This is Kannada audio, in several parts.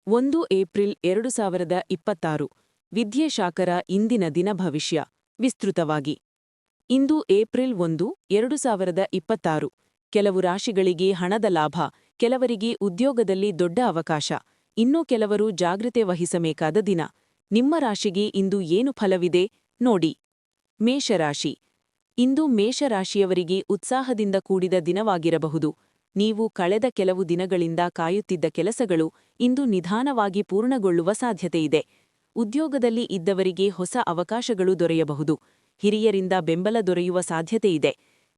1 ಏಪ್ರಿಲ್ 2026 ವಿದ್ಯೇಶಾಖರ ಇಂದಿನ ದಿನ ಭವಿಷ್ಯ ವಿಸ್ತೃತವಾಗಿ ಇಂದು ಏಪ್ರಿಲ್ 1, 2026 ಕೆಲವು ರಾಶಿಗಳಿಗೆ ಹಣದ ಲಾಭ, ಕೆಲವರಿಗೆ ಉದ್ಯೋಗದಲ್ಲಿ ದೊಡ್ಡ ಅವಕಾಶ, ಇನ್ನೂ ಕೆಲವರು ಜಾಗ್ರತೆ ವಹಿಸಬೇಕಾದ ದಿನ. ನಿಮ್ಮ ರಾಶಿಗೆ ಇಂದು ಏನು ಫಲವಿದೆ ನೋಡಿ. ಮೇಷರಾಶಿ. ಇಂದು ಮೇಷರಾಶಿಯವರಿಗೆ ಉತ್ಸಾಹದಿಂದ ಕೂಡಿದ ದಿನವಾಗಿರಬಹುದು. ನೀವು ಕಳೆದ ಕೆಲವು ದಿನಗಳಿಂದ ಕಾಯುತ್ತಿದ್ದ ಕೆಲಸಗಳು ಇಂದು ನಿಧಾನವಾಗಿ ಪೂರ್ಣಗೊಳ್ಳುವ ಸಾಧ್ಯತೆಯಿದೆ. ಉದ್ಯೋಗದಲ್ಲಿ ಇದ್ದವರಿಗೆ ಹೊಸ ಅವಕಾಶಗಳು ದೊರೆಯಬಹುದು. ಹಿರಿಯರಿಂದ ಬೆಂಬಲ ದೊರೆಯುವ ಸಾಧ್ಯತೆಯಿದೆ.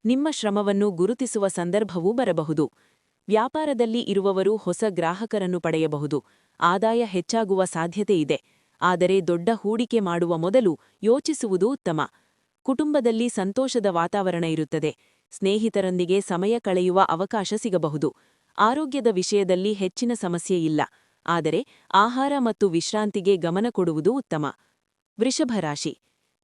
ನಿಮ್ಮ ಶ್ರಮವನ್ನು ಗುರುತಿಸುವ ಸಂದರ್ಭವೂ ಬರಬಹುದು. ವ್ಯಾಪಾರದಲ್ಲಿ ಇರುವವರು ಹೊಸ ಗ್ರಾಹಕರನ್ನು ಪಡೆಯಬಹುದು. ಆದಾಯ ಹೆಚ್ಚಾಗುವ ಸಾಧ್ಯತೆಯಿದೆ. ಆದರೆ ದೊಡ್ಡ ಹೂಡಿಕೆ ಮಾಡುವ ಮೊದಲು ಯೋಚಿಸುವುದು ಉತ್ತಮ. ಕುಟುಂಬದಲ್ಲಿ ಸಂತೋಷದ ವಾತಾವರಣ ಇರುತ್ತದೆ. ಸ್ನೇಹಿತರೊಂದಿಗೆ ಸಮಯ ಕಳೆಯುವ ಅವಕಾಶ ಸಿಗಬಹುದು. ಆರೋಗ್ಯದ ವಿಷಯದಲ್ಲಿ ಹೆಚ್ಚಿನ ಸಮಸ್ಯೆ ಇಲ್ಲ. ಆದರೆ ಆಹಾರ ಮತ್ತು ವಿಶ್ರಾಂತಿಗೆ ಗಮನ ಕೊಡುವುದು ಉತ್ತಮ. ವೃಷಭರಾಶಿ.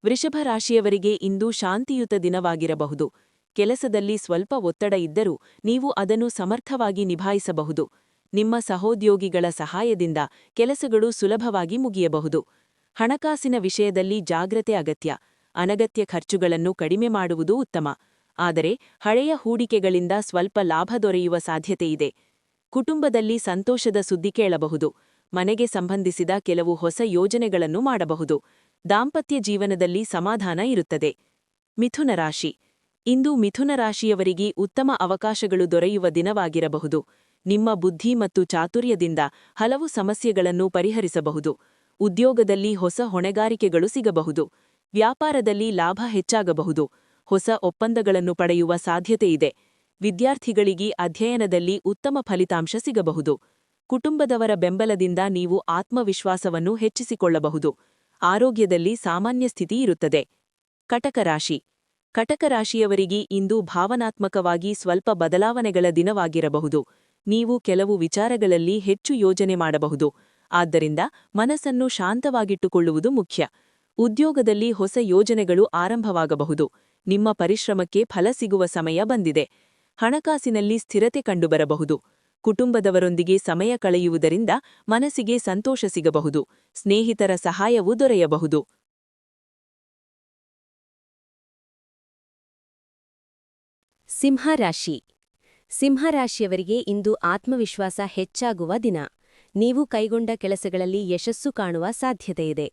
ವೃಷಭರಾಶಿಯವರಿಗೆ ಇಂದು ಶಾಂತಿಯುತ ದಿನವಾಗಿರಬಹುದು. ಕೆಲಸದಲ್ಲಿ ಸ್ವಲ್ಪ ಒತ್ತಡ ಇದ್ದರೂ ನೀವು ಅದನ್ನು ಸಮರ್ಥವಾಗಿ ನಿಭಾಯಿಸಬಹುದು. ನಿಮ್ಮ ಸಹೋದ್ಯೋಗಿಗಳ ಸಹಾಯದಿಂದ ಕೆಲಸಗಳು ಸುಲಭವಾಗಿ ಮುಗಿಯಬಹುದು. ಹಣಕಾಸಿನ ವಿಷಯದಲ್ಲಿ ಜಾಗ್ರತೆ ಅಗತ್ಯ. ಅನಗತ್ಯ ಖರ್ಚುಗಳನ್ನು ಕಡಿಮೆ ಮಾಡುವುದು ಉತ್ತಮ. ಆದರೆ ಹಳೆಯ ಹೂಡಿಕೆಗಳಿಂದ ಸ್ವಲ್ಪ ಲಾಭ ದೊರೆಯುವ ಸಾಧ್ಯತೆಯಿದೆ. ಕುಟುಂಬದಲ್ಲಿ ಸಂತೋಷದ ಸುದ್ದಿ ಕೇಳಬಹುದು. ಮನೆಗೆ ಸಂಬಂಧಿಸಿದ ಕೆಲವು ಹೊಸ ಯೋಜನೆಗಳನ್ನು ಮಾಡಬಹುದು. ದಾಂಪತ್ಯ ಜೀವನದಲ್ಲಿ ಸಮಾಧಾನ ಇರುತ್ತದೆ. ಮಿಥುನ ರಾಶಿ. ಇಂದು ಮಿಥುನ ರಾಶಿಯವರಿಗೆ ಉತ್ತಮ ಅವಕಾಶಗಳು ದೊರೆಯುವ ದಿನವಾಗಿರಬಹುದು. ನಿಮ್ಮ ಬುದ್ಧಿ ಮತ್ತು ಚಾತುರ್ಯದಿಂದ ಹಲವು ಸಮಸ್ಯೆಗಳನ್ನು ಪರಿಹರಿಸಬಹುದು. ಉದ್ಯೋಗದಲ್ಲಿ ಹೊಸ ಹೊಣೆಗಾರಿಕೆಗಳು ಸಿಗಬಹುದು. ವ್ಯಾಪಾರದಲ್ಲಿ ಲಾಭ ಹೆಚ್ಚಾಗಬಹುದು. ಹೊಸ ಒಪ್ಪಂದಗಳನ್ನು ಪಡೆಯುವ ಸಾಧ್ಯತೆಯಿದೆ. ವಿದ್ಯಾರ್ಥಿಗಳಿಗೆ ಅಧ್ಯಯನದಲ್ಲಿ ಉತ್ತಮ ಫಲಿತಾಂಶ ಸಿಗಬಹುದು. ಕುಟುಂಬದವರ ಬೆಂಬಲದಿಂದ ನೀವು ಆತ್ಮವಿಶ್ವಾಸವನ್ನು ಹೆಚ್ಚಿಸಿಕೊಳ್ಳಬಹುದು. ಆರೋಗ್ಯದಲ್ಲಿ ಸಾಮಾನ್ಯ ಸ್ಥಿತಿ ಇರುತ್ತದೆ. ಕಟಕ ರಾಶಿ. ಕಟಕ ರಾಶಿಯವರಿಗೆ ಇಂದು ಭಾವನಾತ್ಮಕವಾಗಿ ಸ್ವಲ್ಪ ಬದಲಾವಣೆಗಳ ದಿನವಾಗಿರಬಹುದು. ನೀವು ಕೆಲವು ವಿಚಾರಗಳಲ್ಲಿ ಹೆಚ್ಚು ಯೋಜನೆ ಮಾಡಬಹುದು. ಆದ್ದರಿಂದ ಮನಸ್ಸನ್ನು ಶಾಂತವಾಗಿಟ್ಟುಕೊಳ್ಳುವುದು ಮುಖ್ಯ. ಉದ್ಯೋಗದಲ್ಲಿ ಹೊಸ ಯೋಜನೆಗಳು ಆರಂಭವಾಗಬಹುದು. ನಿಮ್ಮ ಪರಿಶ್ರಮಕ್ಕೆ ಫಲ ಸಿಗುವ ಸಮಯ ಬಂದಿದೆ. ಹಣಕಾಸಿನಲ್ಲಿ ಸ್ಥಿರತೆ ಕಂಡುಬರಬಹುದು. ಕುಟುಂಬದವರೊಂದಿಗೆ ಸಮಯ ಕಳೆಯುವುದರಿಂದ ಮನಸ್ಸಿಗೆ ಸಂತೋಷ ಸಿಗಬಹುದು. ಸ್ನೇಹಿತರ ಸಹಾಯವೂ ದೊರೆಯಬಹುದು. ಸಿಂಹರಾಶಿ. ಸಿಂಹರಾಶಿಯವರಿಗೆ ಇಂದು ಆತ್ಮವಿಶ್ವಾಸ ಹೆಚ್ಚಾಗುವ ದಿನ. ನೀವು ಕೈಗೊಂಡ ಕೆಲಸಗಳಲ್ಲಿ ಯಶಸ್ಸು ಕಾಣುವ ಸಾಧ್ಯತೆಯಿದೆ.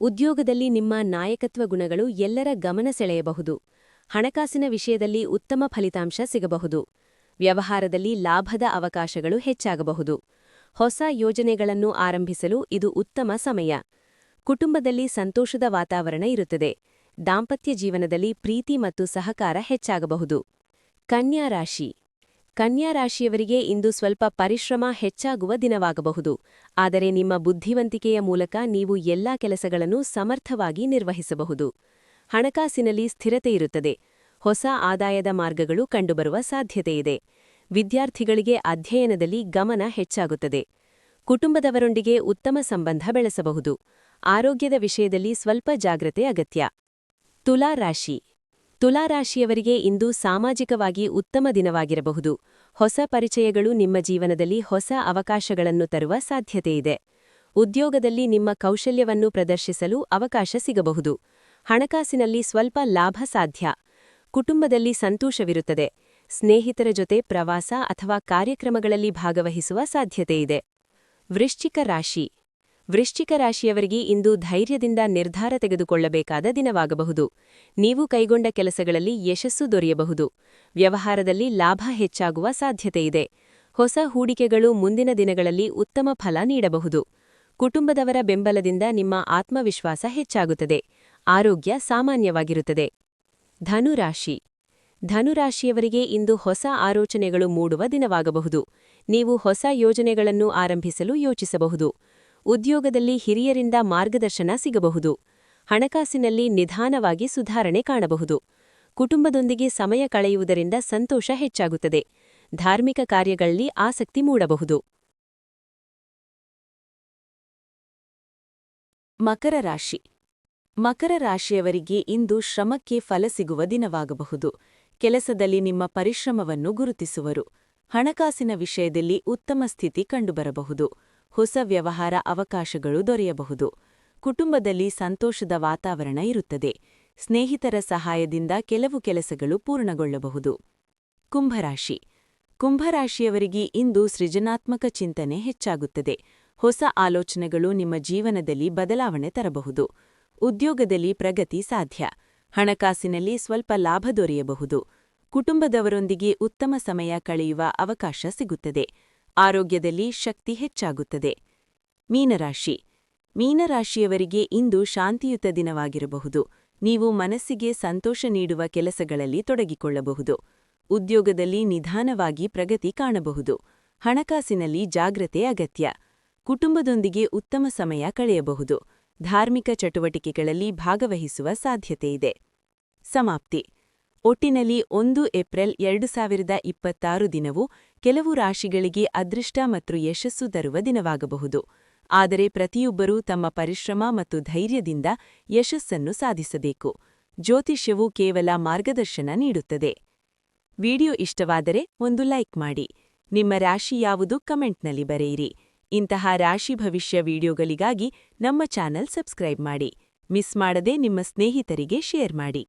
ಉದ್ಯೋಗದಲ್ಲಿ ನಿಮ್ಮ ನಾಯಕತ್ವ ಗುಣಗಳು ಎಲ್ಲರ ಗಮನ ಸೆಳೆಯಬಹುದು. ಹಣಕಾಸಿನ ವಿಷಯದಲ್ಲಿ ಉತ್ತಮ ಫಲಿತಾಂಶ ಸಿಗಬಹುದು. ವ್ಯವಹಾರದಲ್ಲಿ ಲಾಭದ ಅವಕಾಶಗಳು ಹೆಚ್ಚಾಗಬಹುದು. ಹೊಸ ಯೋಜನೆಗಳನ್ನು ಆರಂಭಿಸಲು ಇದು ಉತ್ತಮ ಸಮಯ. ಕುಟುಂಬದಲ್ಲಿ ಸಂತೋಷದ ವಾತಾವರಣ ಇರುತ್ತದೆ. ದಾಂಪತ್ಯ ಜೀವನದಲ್ಲಿ ಪ್ರೀತಿ ಮತ್ತು ಸಹಕಾರ ಹೆಚ್ಚಾಗಬಹುದು. ಕನ್ಯಾ ರಾಶಿ. ಕನ್ಯಾ ರಾಶಿಯವರಿಗೆ ಇಂದು ಸ್ವಲ್ಪ ಪರಿಶ್ರಮ ಹೆಚ್ಚಾಗುವ ದಿನವಾಗಬಹುದು. ಆದರೆ ನಿಮ್ಮ ಬುದ್ಧಿವಂತಿಕೆಯ ಮೂಲಕ ನೀವು ಎಲ್ಲಾ ಕೆಲಸಗಳನ್ನು ಸಮರ್ಥವಾಗಿ ನಿರ್ವಹಿಸಬಹುದು. ಹಣಕಾಸಿನಲ್ಲಿ ಸ್ಥಿರತೆ ಇರುತ್ತದೆ. ಹೊಸ ಆದಾಯದ ಮಾರ್ಗಗಳು ಕಂಡುಬರುವ ಸಾಧ್ಯತೆಯಿದೆ. ವಿದ್ಯಾರ್ಥಿಗಳಿಗೆ ಅಧ್ಯಯನದಲ್ಲಿ ಗಮನ ಹೆಚ್ಚಾಗುತ್ತದೆ. ಕುಟುಂಬದವರೊಂದಿಗೆ ಉತ್ತಮ ಸಂಬಂಧ ಬೆಳೆಸಬಹುದು. ಆರೋಗ್ಯದ ವಿಷಯದಲ್ಲಿ ಸ್ವಲ್ಪ ಜಾಗ್ರತೆ ಅಗತ್ಯ. ತುಲಾ ರಾಶಿ. ತುಲಾರಾಶಿಯವರಿಗೆ ಇಂದು ಸಾಮಾಜಿಕವಾಗಿ ಉತ್ತಮ ದಿನವಾಗಿರಬಹುದು. ಹೊಸ ಪರಿಚಯಗಳು ನಿಮ್ಮ ಜೀವನದಲ್ಲಿ ಹೊಸ ಅವಕಾಶಗಳನ್ನು ತರುವ ಸಾಧ್ಯತೆಯಿದೆ. ಉದ್ಯೋಗದಲ್ಲಿ ನಿಮ್ಮ ಕೌಶಲ್ಯವನ್ನು ಪ್ರದರ್ಶಿಸಲು ಅವಕಾಶ ಸಿಗಬಹುದು. ಹಣಕಾಸಿನಲ್ಲಿ ಸ್ವಲ್ಪ ಲಾಭ ಸಾಧ್ಯ. ಕುಟುಂಬದಲ್ಲಿ ಸಂತೋಷವಿರುತ್ತದೆ. ಸ್ನೇಹಿತರ ಜೊತೆ ಪ್ರವಾಸ ಅಥವಾ ಕಾರ್ಯಕ್ರಮಗಳಲ್ಲಿ ಭಾಗವಹಿಸುವ ಸಾಧ್ಯತೆಯಿದೆ. ವೃಶ್ಚಿಕ ರಾಶಿ. ವೃಶ್ಚಿಕ ರಾಶಿಯವರಿಗೆ ಇಂದು ಧೈರ್ಯದಿಂದ ನಿರ್ಧಾರ ತೆಗೆದುಕೊಳ್ಳಬೇಕಾದ ದಿನವಾಗಬಹುದು. ನೀವು ಕೈಗೊಂಡ ಕೆಲಸಗಳಲ್ಲಿ ಯಶಸ್ಸು ದೊರೆಯಬಹುದು. ವ್ಯವಹಾರದಲ್ಲಿ ಲಾಭ ಹೆಚ್ಚಾಗುವ ಸಾಧ್ಯತೆಯಿದೆ. ಹೊಸ ಹೂಡಿಕೆಗಳು ಮುಂದಿನ ದಿನಗಳಲ್ಲಿ ಉತ್ತಮ ಫಲ ನೀಡಬಹುದು. ಕುಟುಂಬದವರ ಬೆಂಬಲದಿಂದ ನಿಮ್ಮ ಆತ್ಮವಿಶ್ವಾಸ ಹೆಚ್ಚಾಗುತ್ತದೆ. ಆರೋಗ್ಯ ಸಾಮಾನ್ಯವಾಗಿರುತ್ತದೆ. ಧನುರಾಶಿ. ಧನುರಾಶಿಯವರಿಗೆ ಇಂದು ಹೊಸ ಆಲೋಚನೆಗಳು ಮೂಡುವ ದಿನವಾಗಬಹುದು. ನೀವು ಹೊಸ ಯೋಜನೆಗಳನ್ನು ಆರಂಭಿಸಲು ಯೋಚಿಸಬಹುದು. ಉದ್ಯೋಗದಲ್ಲಿ ಹಿರಿಯರಿಂದ ಮಾರ್ಗದರ್ಶನ ಸಿಗಬಹುದು. ಹಣಕಾಸಿನಲ್ಲಿ ನಿಧಾನವಾಗಿ ಸುಧಾರಣೆ ಕಾಣಬಹುದು. ಕುಟುಂಬದೊಂದಿಗೆ ಸಮಯ ಕಳೆಯುವುದರಿಂದ ಸಂತೋಷ ಹೆಚ್ಚಾಗುತ್ತದೆ. ಧಾರ್ಮಿಕ ಕಾರ್ಯಗಳಲ್ಲಿ ಆಸಕ್ತಿ ಮೂಡಬಹುದು. ಮಕರ ರಾಶಿ. ಮಕರ ರಾಶಿಯವರಿಗೆ ಇಂದು ಶ್ರಮಕ್ಕೆ ಫಲ ಸಿಗುವ ದಿನವಾಗಬಹುದು. ಕೆಲಸದಲ್ಲಿ ನಿಮ್ಮ ಪರಿಶ್ರಮವನ್ನು ಗುರುತಿಸುವರು. ಹಣಕಾಸಿನ ವಿಷಯದಲ್ಲಿ ಉತ್ತಮ ಸ್ಥಿತಿ ಕಂಡುಬರಬಹುದು. ಹೊಸ ವ್ಯವಹಾರ ಅವಕಾಶಗಳು ದೊರೆಯಬಹುದು. ಕುಟುಂಬದಲ್ಲಿ ಸಂತೋಷದ ವಾತಾವರಣ ಇರುತ್ತದೆ. ಸ್ನೇಹಿತರ ಸಹಾಯದಿಂದ ಕೆಲವು ಕೆಲಸಗಳು ಪೂರ್ಣಗೊಳ್ಳಬಹುದು. ಕುಂಭರಾಶಿ. ಕುಂಭರಾಶಿಯವರಿಗೆ ಇಂದು ಸೃಜನಾತ್ಮಕ ಚಿಂತನೆ ಹೆಚ್ಚಾಗುತ್ತದೆ. ಹೊಸ ಆಲೋಚನೆಗಳು ನಿಮ್ಮ ಜೀವನದಲ್ಲಿ ಬದಲಾವಣೆ ತರಬಹುದು. ಉದ್ಯೋಗದಲ್ಲಿ ಪ್ರಗತಿ ಸಾಧ್ಯ. ಹಣಕಾಸಿನಲ್ಲಿ ಸ್ವಲ್ಪ ಲಾಭ ದೊರೆಯಬಹುದು. ಕುಟುಂಬದವರೊಂದಿಗೆ ಉತ್ತಮ ಸಮಯ ಕಳೆಯುವ ಅವಕಾಶ ಸಿಗುತ್ತದೆ. ಆರೋಗ್ಯದಲ್ಲಿ ಶಕ್ತಿ ಹೆಚ್ಚಾಗುತ್ತದೆ. ಮೀನರಾಶಿ. ಮೀನರಾಶಿಯವರಿಗೆ ಇಂದು ಶಾಂತಿಯುತ ದಿನವಾಗಿರಬಹುದು. ನೀವು ಮನಸ್ಸಿಗೆ ಸಂತೋಷ ನೀಡುವ ಕೆಲಸಗಳಲ್ಲಿ ತೊಡಗಿಕೊಳ್ಳಬಹುದು. ಉದ್ಯೋಗದಲ್ಲಿ ನಿಧಾನವಾಗಿ ಪ್ರಗತಿ ಕಾಣಬಹುದು. ಹಣಕಾಸಿನಲ್ಲಿ ಜಾಗ್ರತೆ ಅಗತ್ಯ. ಕುಟುಂಬದೊಂದಿಗೆ ಉತ್ತಮ ಸಮಯ ಕಳೆಯಬಹುದು. ಧಾರ್ಮಿಕ ಚಟುವಟಿಕೆಗಳಲ್ಲಿ ಭಾಗವಹಿಸುವ ಸಾಧ್ಯತೆಯಿದೆ. ಸಮಾಪ್ತಿ. ಒಟ್ಟಿನಲ್ಲಿ 1 ಏಪ್ರಿಲ್ 2026 ದಿನವು ಕೆಲವು ರಾಶಿಗಳಿಗೆ ಅದೃಷ್ಟ ಮತ್ತು ಯಶಸ್ಸು ತರುವ ದಿನವಾಗಬಹುದು. ಆದರೆ ಪ್ರತಿಯೊಬ್ಬರೂ ತಮ್ಮ ಪರಿಶ್ರಮ ಮತ್ತು ಧೈರ್ಯದಿಂದ ಯಶಸ್ಸನ್ನು ಸಾಧಿಸಬೇಕು. ಜ್ಯೋತಿಷ್ಯವು ಕೇವಲ ಮಾರ್ಗದರ್ಶನ ನೀಡುತ್ತದೆ. ವಿಡಿಯೋ ಇಷ್ಟವಾದರೆ ಒಂದು ಲೈಕ್ ಮಾಡಿ. ನಿಮ್ಮ ರಾಶಿ ಯಾವುದು ಕಮೆಂಟ್ನಲ್ಲಿ ಬರೆಯಿರಿ. ಇಂತಹ ರಾಶಿ ಭವಿಷ್ಯ ವಿಡಿಯೋಗಳಿಗಾಗಿ ನಮ್ಮ ಚಾನೆಲ್ ಸಬ್ಸ್ಕ್ರೈಬ್ ಮಾಡಿ. ಮಿಸ್ ಮಾಡದೆ ನಿಮ್ಮ ಸ್ನೇಹಿತರಿಗೆ ಶೇರ್ ಮಾಡಿ.